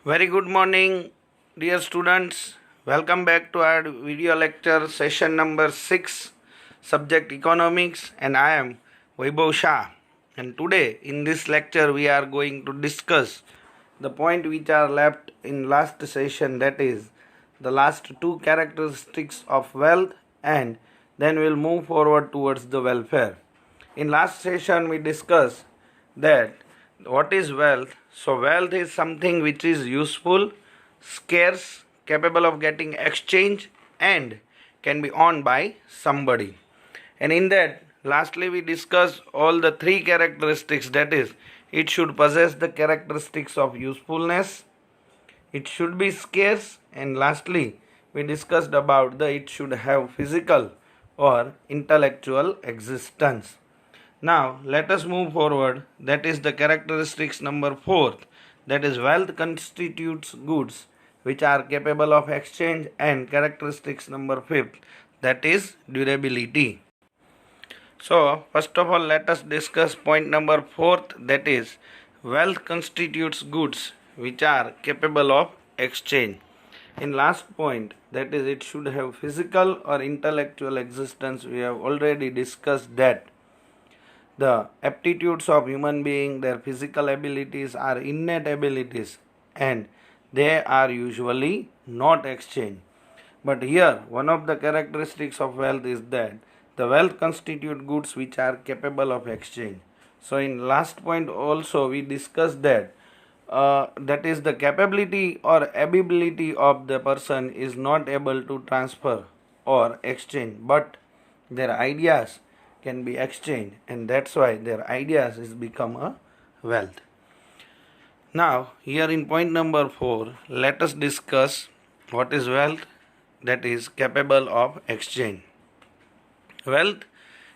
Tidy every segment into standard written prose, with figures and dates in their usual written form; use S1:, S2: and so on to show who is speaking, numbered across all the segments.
S1: Very good morning, dear students. Welcome back to our video lecture session number 6, subject economics, and I am Vaibhav Shah. And today in this lecture we are going to discuss the point which are left in last session, that is the last two characteristics of wealth, and then we'll move forward towards the welfare. In last session we discussed that what is wealth. So wealth is something which is useful, scarce, capable of getting exchange, and can be owned by somebody. And in that, lastly we discussed all the three characteristics, that is, it should possess the characteristics of usefulness, it should be scarce, and lastly we discussed about the it should have physical or intellectual existence. Now let us move forward. That is the characteristics number 4, that is wealth constitutes goods which are capable of exchange, and characteristics number 5, that is durability. So first of all let us discuss point number 4, that is wealth constitutes goods which are capable of exchange. In last point, that is it should have physical or intellectual existence, we have already discussed that the aptitudes of human being, their physical abilities are innate abilities and they are usually not exchanged. But here one of the characteristics of wealth is that the wealth constitute goods which are capable of exchange. So in last point also we discussed that that is the capability or ability of the person is not able to transfer or exchange, but their ideas can be exchanged, and that's why their ideas is become a wealth. Now here in point number 4 let us discuss what is wealth, that is capable of exchange. Wealth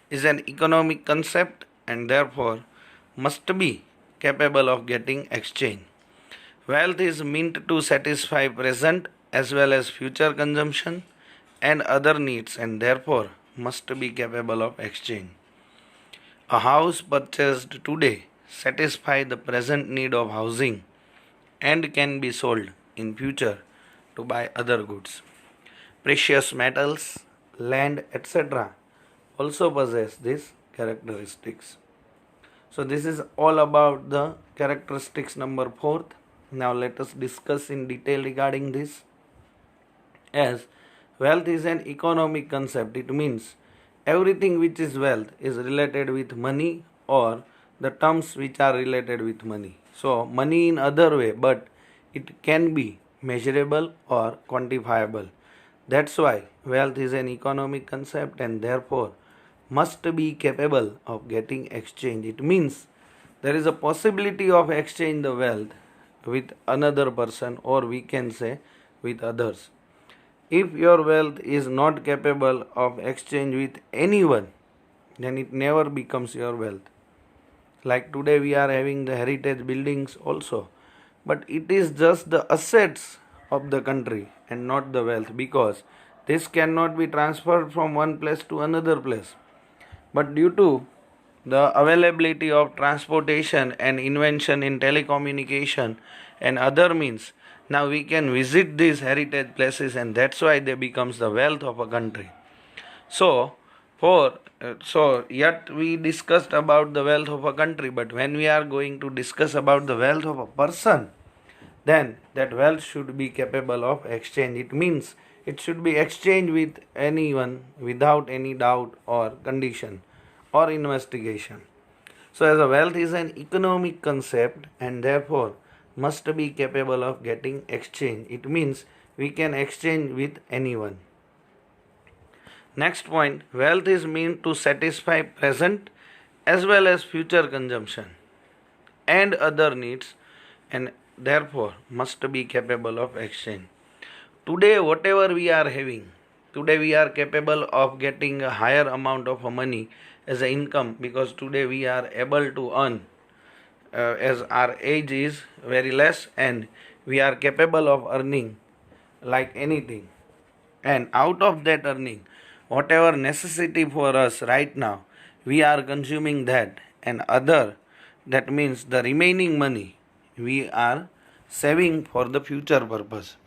S1: is an economic concept and therefore must be capable of getting exchange. Wealth is meant to satisfy present as well as future consumption and other needs, and therefore must be capable of exchange. A house purchased today satisfies the present need of housing and can be sold in future to buy other goods. Precious metals, land, etc. also possess these characteristics. So this is all about the characteristics number 4. Now let us discuss in detail regarding this. As wealth is an economic concept, it means everything which is wealth is related with money or the terms which are related with money. So money in other way, but it can be measurable or quantifiable. That's why wealth is an economic concept and therefore must be capable of getting exchange. It means there is a possibility of exchange the wealth with another person, or we can say with others. If your wealth is not capable of exchange with anyone, then it never becomes your wealth. Like today we are having the heritage buildings also, but it is just the assets of the country and not the wealth, because this cannot be transferred from one place to another place. But due to the availability of transportation and invention in telecommunication and other means, now we can visit these heritage places, and that's why they becomes the wealth of a country. So yet we discussed about the wealth of a country, but when we are going to discuss about the wealth of a person, then that wealth should be capable of exchange. It means it should be exchanged with anyone without any doubt or condition or investigation. So as a wealth is an economic concept and therefore must be capable of getting exchange. It means we can exchange with anyone. Next point, wealth is meant to satisfy present as well as future consumption and other needs, and therefore must be capable of exchange. Today whatever we are having, today we are capable of getting a higher amount of money as an income, because today we are able to earn as our age is very less and we are capable of earning like anything, and out of that earning whatever necessity for us right now we are consuming that, and other, that means the remaining money we are saving for the future purpose.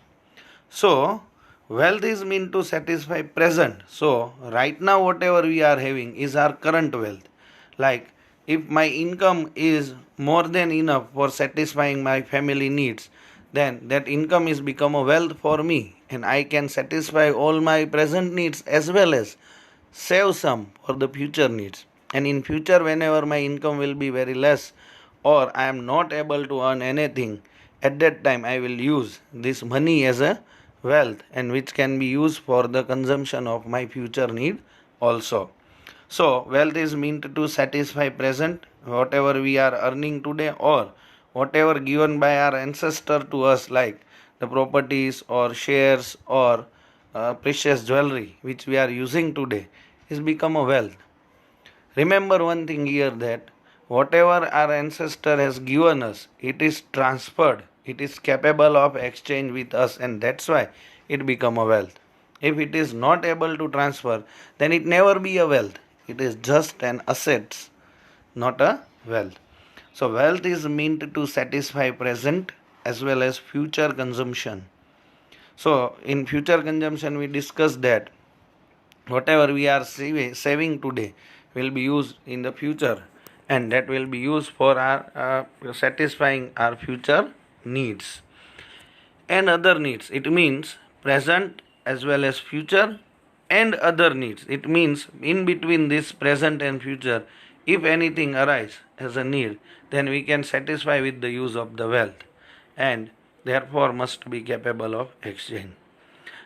S1: So, wealth is meant to satisfy present. So, right now whatever we are having is our current wealth. Like, if my income is more than enough for satisfying my family needs, then that income is become a wealth for me, and I can satisfy all my present needs as well as save some for the future needs. And in future, whenever my income will be very less, or I am not able to earn anything, at that time I will use this money as a wealth, and which can be used for the consumption of my future need also. So wealth is meant to satisfy present, whatever we are earning today, or whatever given by our ancestor to us, like the properties or shares or precious jewelry which we are using today, is become a wealth. Remember one thing here, that whatever our ancestor has given us, it is transferred, it is capable of exchange with us, and that's why it become a wealth. If it is not able to transfer, then it never be a wealth. It is just an asset, not a wealth. So wealth is meant to satisfy present as well as future consumption. So in future consumption we discussed that whatever we are saving today will be used in the future, and that will be used for our satisfying our future needs and other needs. It means present as well as future and other needs. It means in between this present and future, if anything arise as a need, then we can satisfy with the use of the wealth, and therefore must be capable of exchange.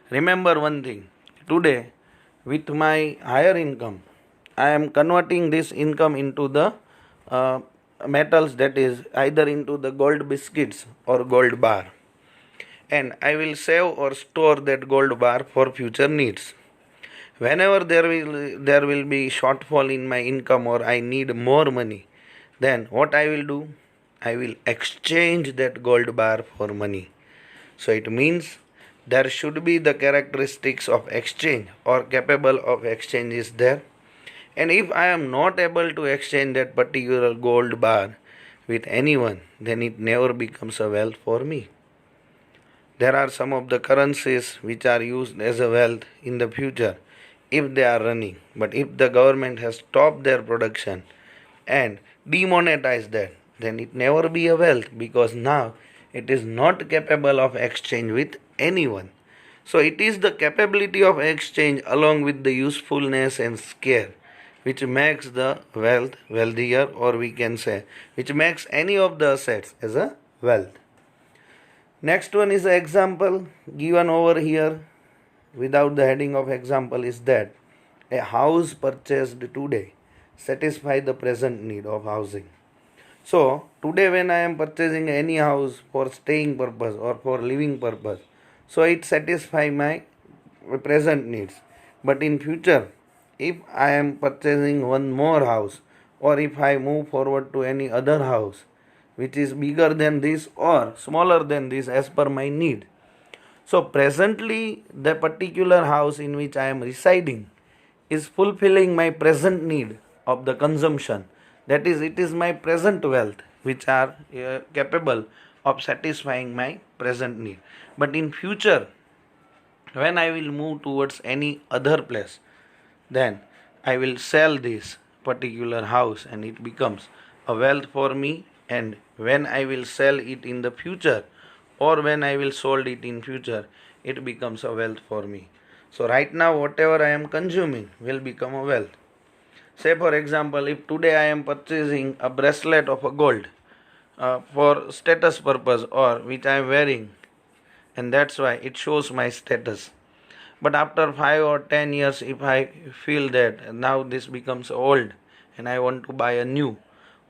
S1: Remember one thing, today with my higher income, I am converting this income into the uh, metals, that is either into the gold biscuits or gold bar, and I will save or store that gold bar for future needs. Whenever there will be shortfall in my income, or I need more money, then what I will do? I will exchange that gold bar for money. So it means there should be the characteristics of exchange or capable of exchange is there. And if I am not able to exchange that particular gold bar with anyone, then it never becomes a wealth for me. There are some of the currencies which are used as a wealth in the future if they are running. But if the government has stopped their production and demonetized that, then it never be a wealth, because now it is not capable of exchange with anyone. So it is the capability of exchange along with the usefulness and scale which makes the wealth wealthier, or we can say which makes any of the assets as a wealth. Next one is an example given over here without the heading of example is that a house purchased today satisfy the present need of housing. So today when I am purchasing any house for staying purpose or for living purpose, so it satisfy my present needs. But in future, if I am purchasing one more house, or if I move forward to any other house which is bigger than this or smaller than this as per my need, so presently the particular house in which I am residing is fulfilling my present need of the consumption. That is, it is my present wealth which are capable of satisfying my present need. But in future, when I will move towards any other place, then I will sell this particular house and it becomes a wealth for me. And when I will sell it in the future, or when I will sold it in future, it becomes a wealth for me. So right now whatever I am consuming will become a wealth. Say for example, if today I am purchasing a bracelet of a gold for status purpose, or which I am wearing, and that's why it shows my status. But after 5 or 10 years, if I feel that now this becomes old and I want to buy a new,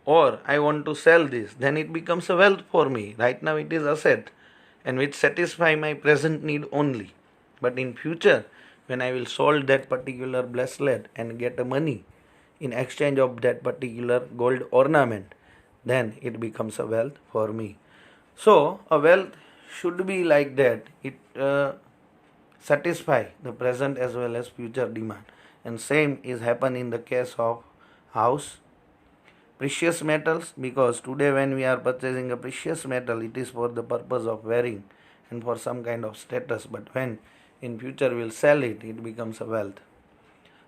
S1: or I want to sell this, then it becomes a wealth for me. Right now it is asset and which satisfy my present need only. But in future, when I will sold that particular bracelet and get a money in exchange of that particular gold ornament, then it becomes a wealth for me. So a wealth should be like that. It satisfy the present as well as future demand. And same is happen in the case of house. Precious metals, because today when we are purchasing a precious metal, it is for the purpose of wearing and for some kind of status, but when in future we will sell it, it becomes a wealth.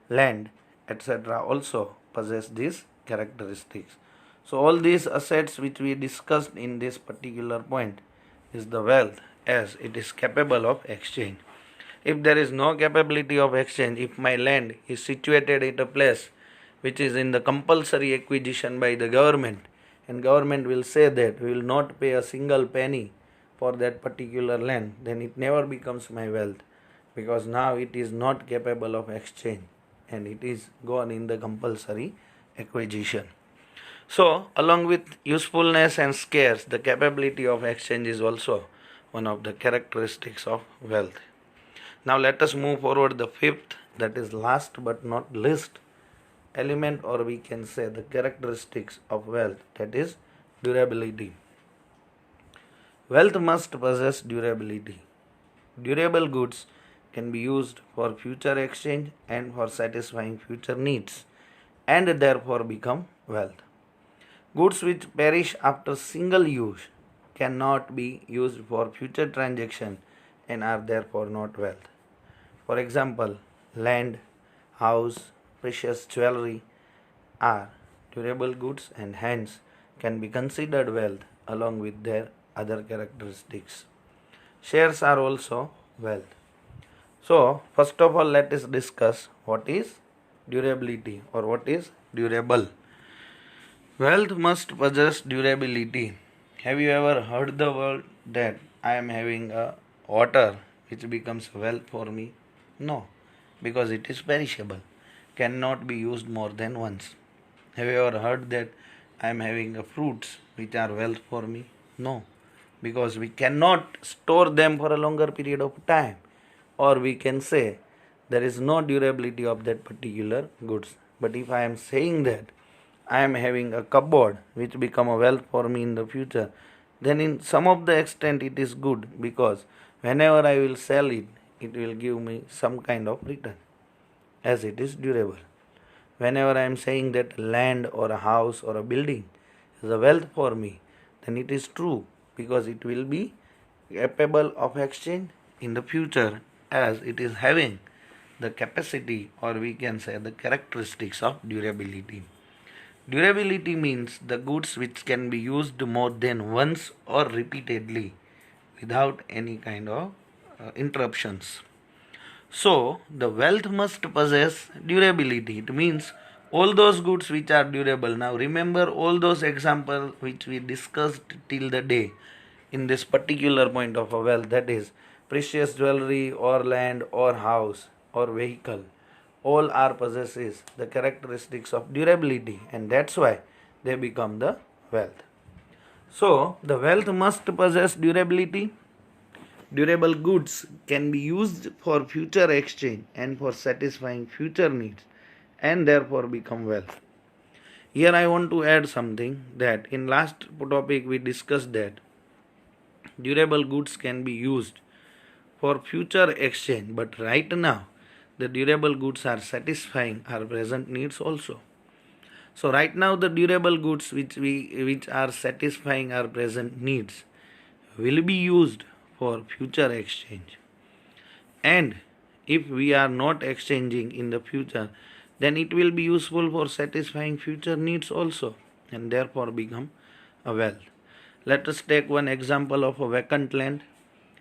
S1: Land, etc. also possess these characteristics. So all these assets which we discussed in this particular point is the wealth, as it is capable of exchange. If there is no capability of exchange, if my land is situated at a place which is in the compulsory acquisition by the government, and government will say that we will not pay a single penny for that particular land, then it never becomes my wealth, because now it is not capable of exchange and it is gone in the compulsory acquisition. So, along with usefulness and scarce, the capability of exchange is also one of the characteristics of wealth. Now let us move forward the fifth, that is last but not least element, or we can say the characteristics of wealth, that is durability. Wealth must possess durability. Durable goods can be used for future exchange and for satisfying future needs, and therefore become wealth. Goods which perish after single use cannot be used for future transaction and are therefore not wealth. For example, land, house, precious jewelry are durable goods and hence can be considered wealth along with their other characteristics. Shares are also wealth. So, first of all, let us discuss what is durability or what is durable. Wealth must possess durability. Have you ever heard the word that I am having a water which becomes wealth for me? No, because it is perishable, cannot be used more than once. Have you ever heard that I am having a fruits which are wealth for me? No, because we cannot store them for a longer period of time, or we can say there is no durability of that particular goods. But if I am saying that I am having a cupboard which become a wealth for me in the future, then in some of the extent it is good, because whenever I will sell it, it will give me some kind of return, as it is durable. Whenever I am saying that land or a house or a building is a wealth for me, then it is true, because it will be capable of exchange in the future, as it is having the capacity, or we can say the characteristics of durability. Durability means the goods which can be used more than once or repeatedly without any kind of interruptions. So, the wealth must possess durability. It means all those goods which are durable. Now, remember all those examples which we discussed till the day in this particular point of a wealth, that is precious jewelry or land or house or vehicle. All are possesses the characteristics of durability, and that's why they become the wealth. So, the wealth must possess durability. Durable goods can be used for future exchange and for satisfying future needs, and therefore become wealth. Here I want to add something, that in last topic we discussed that durable goods can be used for future exchange, but right now the durable goods are satisfying our present needs also. So right now the durable goods which are satisfying our present needs will be used for future exchange, and if we are not exchanging in the future, then it will be useful for satisfying future needs also, and therefore become a wealth. Let us take one example of a vacant land.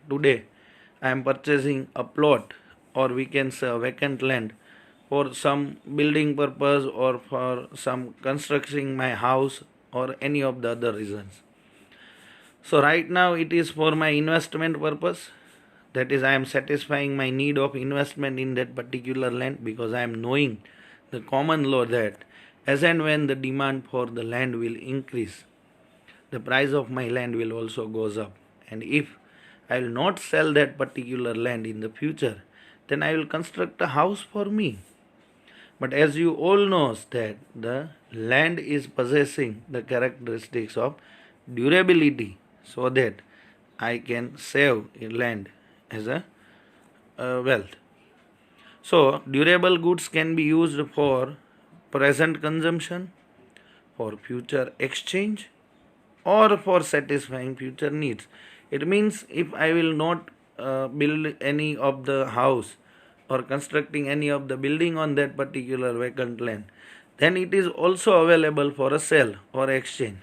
S1: Today I am purchasing a plot, or we can say a vacant land, for some building purpose or for some constructing my house or any of the other reasons. So right now it is for my investment purpose, that is I am satisfying my need of investment in that particular land, because I am knowing the common law that as and when the demand for the land will increase, the price of my land will also goes up, and if I will not sell that particular land in the future, then I will construct a house for me. But as you all knows that the land is possessing the characteristics of durability, so that I can save land as a wealth. So durable goods can be used for present consumption, for future exchange or for satisfying future needs. It means if I will not build any of the house or constructing any of the building on that particular vacant land, then it is also available for a sale or exchange.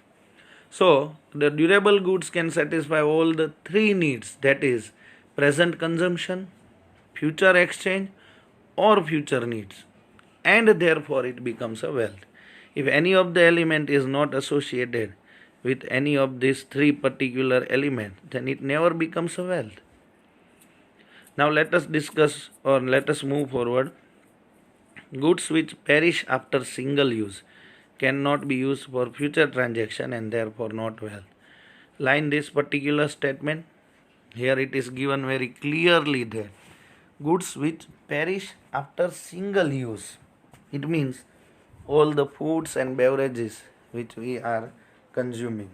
S1: So the durable goods can satisfy all the three needs, that is present consumption, future exchange or future needs, and therefore it becomes a wealth. If any of the element is not associated with any of these three particular elements, then it never becomes a wealth. Now let us discuss or let us move forward. Goods which perish after single use cannot be used for future transaction and therefore not wealth. Line this particular statement. Here it is given very clearly that goods which perish after single use. It means all the foods and beverages which we are consuming.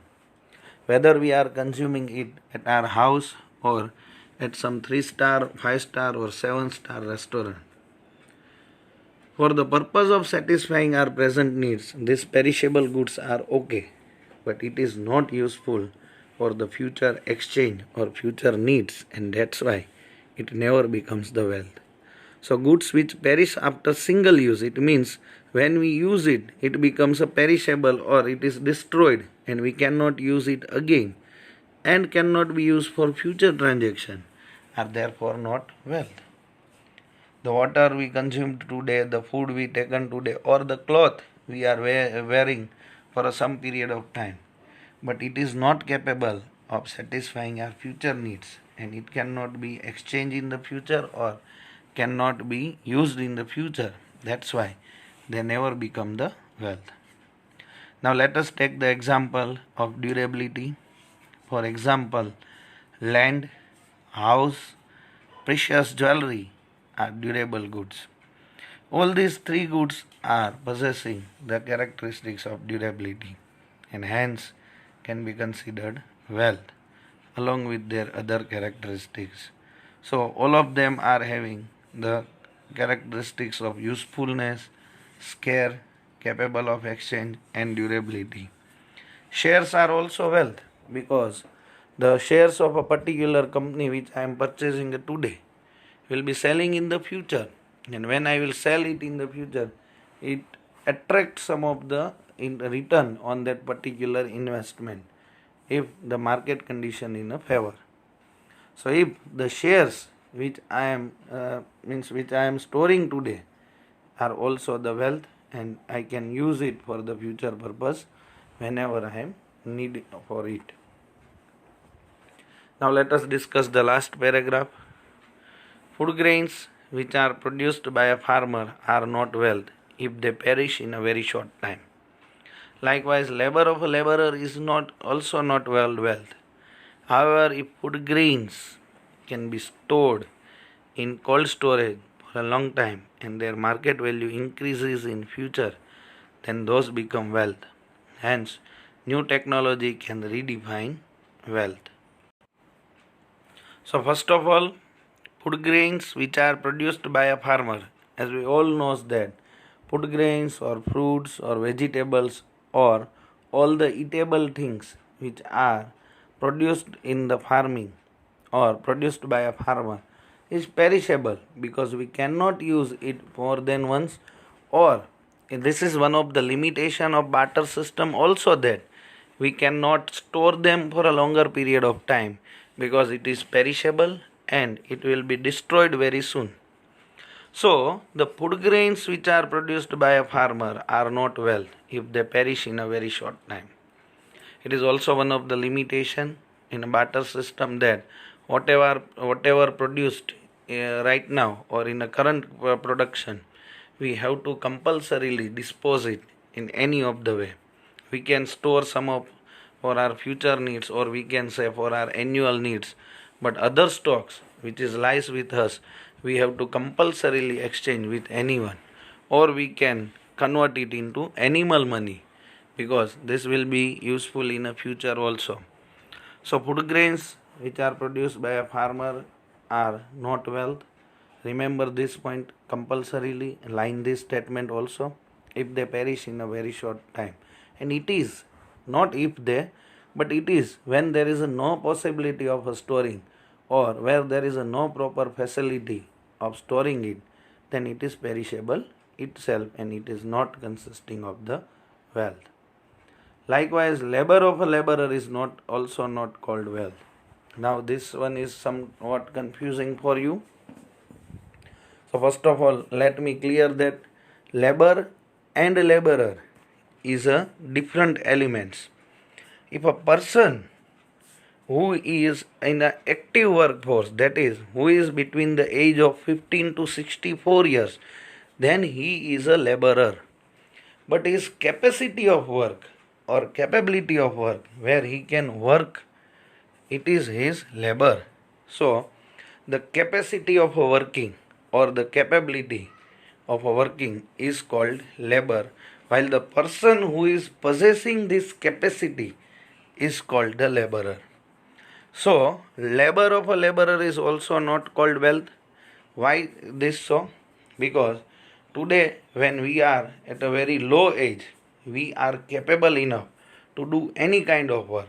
S1: Whether we are consuming it at our house or at some 3-star, 5-star or 7-star restaurant. For the purpose of satisfying our present needs, these perishable goods are okay, but it is not useful for the future exchange or future needs, and that's why it never becomes the wealth. So goods which perish after single use, it means when we use it, it becomes a perishable or it is destroyed and we cannot use it again and cannot be used for future transaction, are therefore not wealth. The water we consumed today, the food we taken today, or the cloth we are wearing for some period of time, but it is not capable of satisfying our future needs, and it cannot be exchanged in the future or cannot be used in the future. That's why they never become the wealth. Now let us take the example of durability. For example, land, house, precious jewelry are durable goods. All these three goods are possessing the characteristics of durability and hence can be considered wealth along with their other characteristics. So all of them are having the characteristics of usefulness, scale, capable of exchange and durability. Shares are also wealth because the shares of a particular company which I am purchasing today will be selling in the future, and when I will sell it in the future, it attracts some of the return on that particular investment if the market condition in a favor. So if the shares which I am storing today are also the wealth, and I can use it for the future purpose whenever I am needed for it. Now let us discuss the last paragraph. Food grains which are produced by a farmer are not wealth if they perish in a very short time. Likewise, labor of a laborer is also not wealth. However, if food grains can be stored in cold storage for a long time and their market value increases in future, then those become wealth. Hence, new technology can redefine wealth. So first of all, food grains which are produced by a farmer, as we all know that food grains or fruits or vegetables or all the eatable things which are produced in the farming or produced by a farmer is perishable because we cannot use it more than once, or this is one of the limitation of barter system also, that we cannot store them for a longer period of time because it is perishable and it will be destroyed very soon. So the food grains which are produced by a farmer are not wealth if they perish in a very short time. It is also one of the limitation in a barter system that whatever produced right now or in a current production, we have to compulsorily dispose it in any of the way. We can store some of for our future needs, or we can say for our annual needs, but other stocks which is lies with us, we have to compulsorily exchange with anyone, or we can convert it into animal money because this will be useful in a future also. So food grains which are produced by a farmer are not wealth. Remember this point compulsorily, line this statement also, if they perish in a very short time and it is not if they, but it is when there is no possibility of storing or where there is no proper facility of storing it, then it is perishable itself and it is not consisting of the wealth. Likewise, labor of a laborer is not also not called wealth. Now this one is somewhat confusing for you. So first of all, let me clear that labor and laborer is a different elements. If a person who is in an active workforce, that is, who is between the age of 15 to 64 years, then he is a laborer. But his capacity of work or capability of work, where he can work, it is his labor. So, the capacity of working or the capability of working is called labor, while the person who is possessing this capacity is called the laborer. So, labor of a laborer is also not called wealth. Why this so? Because today, when we are at a very low age, we are capable enough to do any kind of work.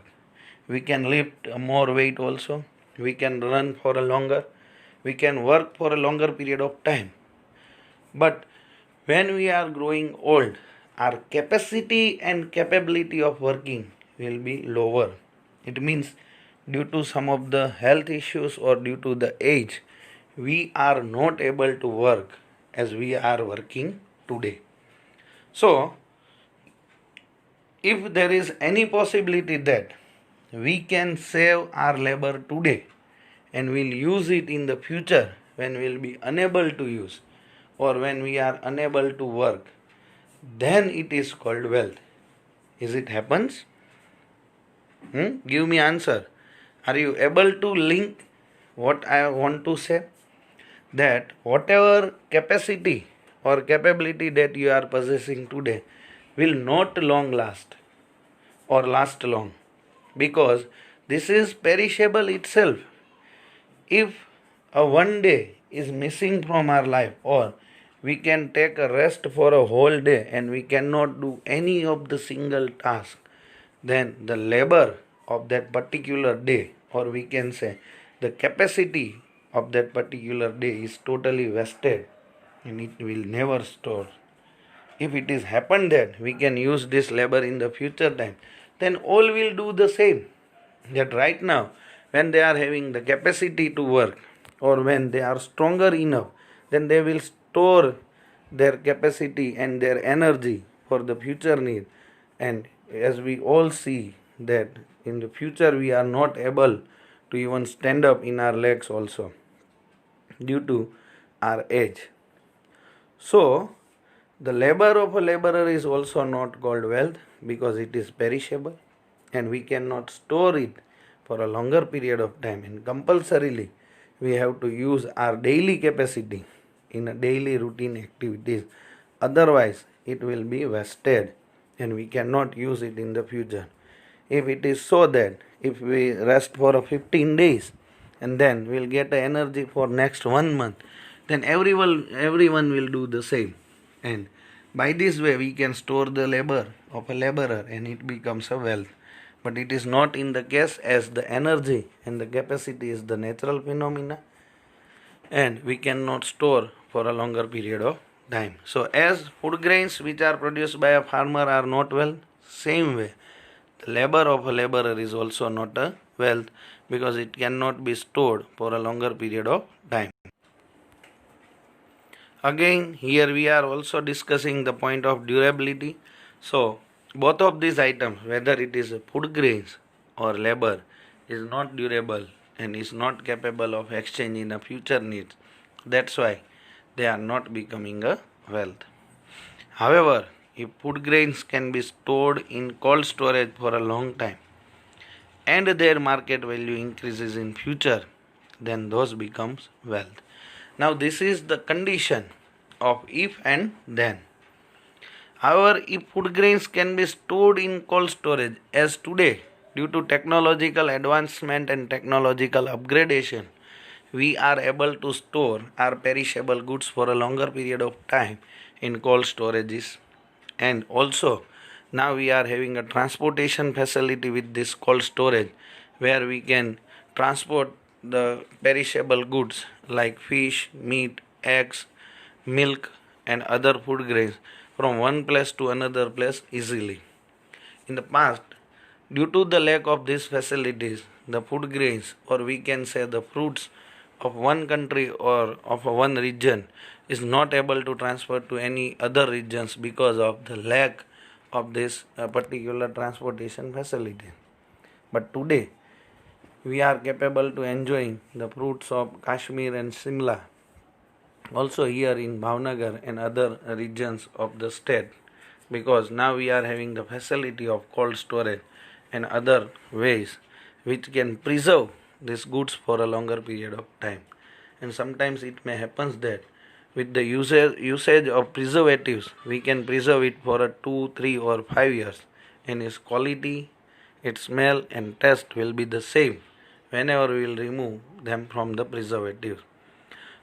S1: We can lift more weight also. We can run for a longer. We can work for a longer period of time. But when we are growing old, our capacity and capability of working will be lower. It means due to some of the health issues or due to the age, we are not able to work as we are working today. So, if there is any possibility that we can save our labor today and we'll use it in the future when we'll be unable to use or when we are unable to work, then it is called wealth. Is it happens? Give me answer. Are you able to link what I want to say? That whatever capacity or capability that you are possessing today will not long last or last long, because this is perishable itself. If a one day is missing from our life, or we can take a rest for a whole day and we cannot do any of the single task, then the labor of that particular day, or we can say the capacity of that particular day, is totally wasted and it will never store. If it is happened that we can use this labor in the future time, then all will do the same. That right now, when they are having the capacity to work, or when they are stronger enough, then they will store their capacity and their energy for the future need. And as we all see that in the future we are not able to even stand up in our legs also due to our age. So, the labor of a laborer is also not called wealth, because it is perishable and we cannot store it for a longer period of time, and compulsorily we have to use our daily capacity in a daily routine activities. Otherwise, it will be wasted and we cannot use it in the future. If it is so that if we rest for 15 days and then we'll get the energy for next 1 month, then everyone will do the same. And by this way we can store the labor of a laborer and it becomes a wealth. But it is not in the case, as the energy and the capacity is the natural phenomena and we cannot store for a longer period of time. So as food grains which are produced by a farmer are not wealth, same way the labor of a laborer is also not a wealth, because it cannot be stored for a longer period of time. Again, here we are also discussing the point of durability. So both of these items, whether it is food grains or labor, is not durable and is not capable of exchange in a future needs. That's why they are not becoming a wealth. However, if food grains can be stored in cold storage for a long time and their market value increases in future, then those becomes wealth. Now this is the condition of if and then. However, if food grains can be stored in cold storage, as today, due to technological advancement and technological upgradation, we are able to store our perishable goods for a longer period of time in cold storages. And also, Now we are having a transportation facility with this cold storage, where we can transport the perishable goods like fish, meat, eggs, milk, and other food grains from one place to another place easily. In the past, due to the lack of these facilities, the food grains, or we can say the fruits of one country or of one region, is not able to transfer to any other regions because of the lack of this particular transportation facility. But today, we are capable to enjoying the fruits of Kashmir and Simla also here in Bhavnagar and other regions of the state, because now we are having the facility of cold storage and other ways which can preserve these goods for a longer period of time. And sometimes it may happen that with the usage of preservatives we can preserve it for a 2, 3 or 5 years, and its quality, its smell and taste will be the same whenever we will remove them from the preservatives.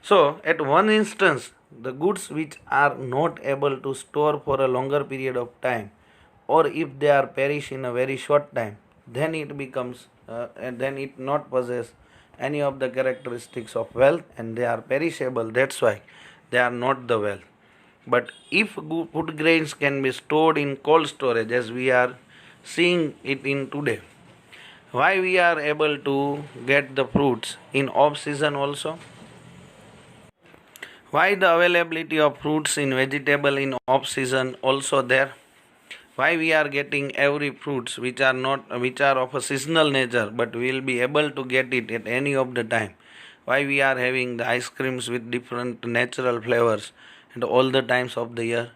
S1: So, at one instance, the goods which are not able to store for a longer period of time, or if they are perish in a very short time, then it becomes, and then it not possess any of the characteristics of wealth, and they are perishable. That's why they are not the wealth. But if food grains can be stored in cold storage, as we are seeing it in today, why we are able to get the fruits in off season also? Why the availability of fruits in vegetable in off season also there? Why we are getting every fruits which are of a seasonal nature, but we will be able to get it at any of the time? Why we are having the ice creams with different natural flavors at all the times of the year?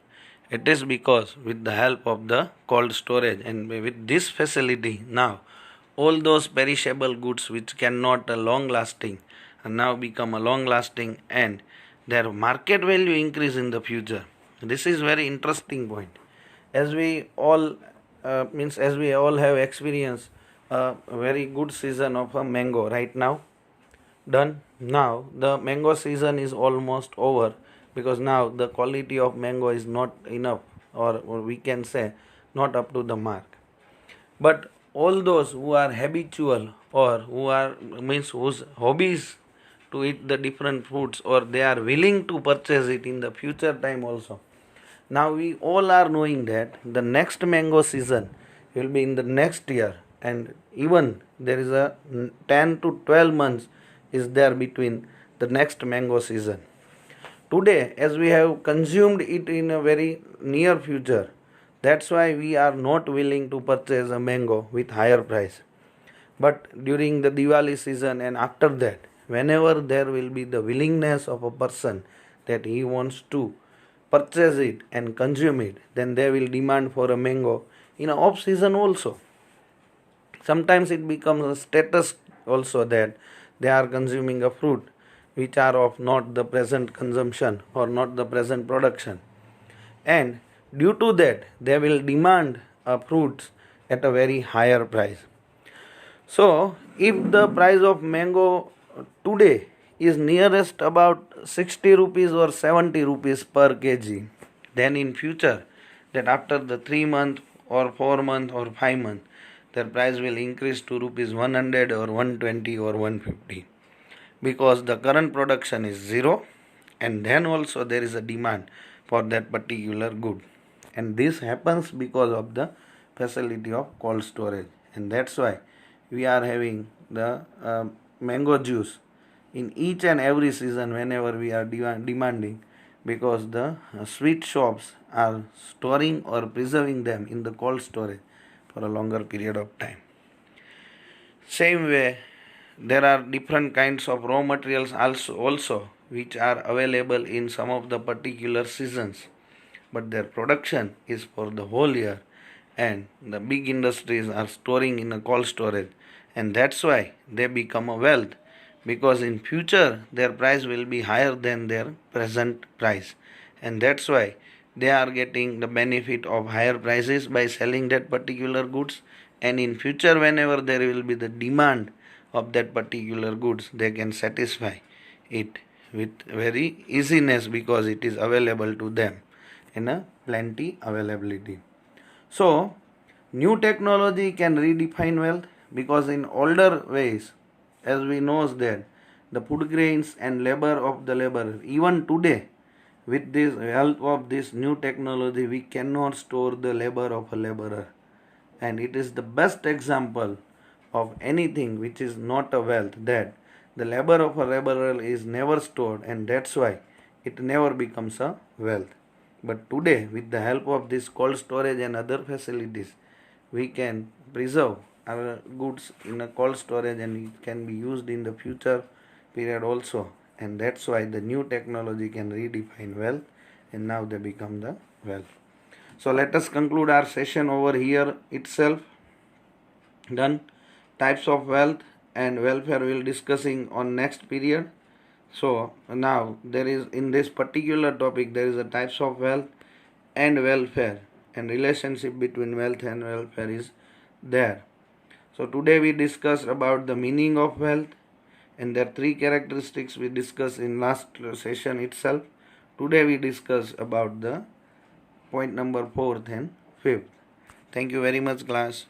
S1: It is because with the help of the cold storage, and with this facility now, all those perishable goods which cannot long lasting and now become a long lasting, and their market value increase in the future. This is very interesting point. As we all as we all have experienced a very good season of a mango right now done. Now the mango season is almost over, because now the quality of mango is not enough, or we can say not up to the mark. But all those who are habitual, or who are whose hobbies to eat the different fruits, or they are willing to purchase it in the future time also. Now we all are knowing that the next mango season will be in the next year, and even there is a 10 to 12 months is there between the next mango season. Today, as we have consumed it in a very near future, that's why we are not willing to purchase a mango with higher price. But during the Diwali season and after that, whenever there will be the willingness of a person that he wants to purchase it and consume it, then they will demand for a mango in a off season also. Sometimes it becomes a status also that they are consuming a fruit which are of not the present consumption or not the present production, and due to that they will demand fruits at a very higher price. So if the price of mango today is nearest about 60 rupees or 70 rupees per kg, then in future, that after the 3 month or 4 month or 5 month, their price will increase to rupees 100 or 120 or 150, because the current production is zero, and then also there is a demand for that particular good. And this happens because of the facility of cold storage, and that's why we are having the mango juice in each and every season whenever we are demanding, because the sweet shops are storing or preserving them in the cold storage for a longer period of time. Same way, there are different kinds of raw materials also which are available in some of the particular seasons, but their production is for the whole year, and the big industries are storing in a cold storage, and that's why they become a wealth, because in future their price will be higher than their present price, and that's why they are getting the benefit of higher prices by selling that particular goods, and in future whenever there will be the demand of that particular goods, they can satisfy it with very easiness, because it is available to them in a plenty availability. So, new technology can redefine wealth because in older ways, as we know that the food grains and labor of the laborer, even today, with this help of this new technology, we cannot store the labor of a laborer. And it is the best example of anything which is not a wealth, that the labor of a laborer is never stored, and that's why it never becomes a wealth. But today, with the help of this cold storage and other facilities, we can preserve our goods in a cold storage and it can be used in the future period also. And that's why the new technology can redefine wealth, and now they become the wealth. So let us conclude our session over here itself. Done. Types of wealth and welfare we'll discussing on next period. So now there is, in this particular topic, there is a types of wealth and welfare, and relationship between wealth and welfare is there. So today we discussed about the meaning of wealth, and there are three characteristics we discussed in last session itself. Today we discuss about the point number 4th and 5th. Thank you very much, class.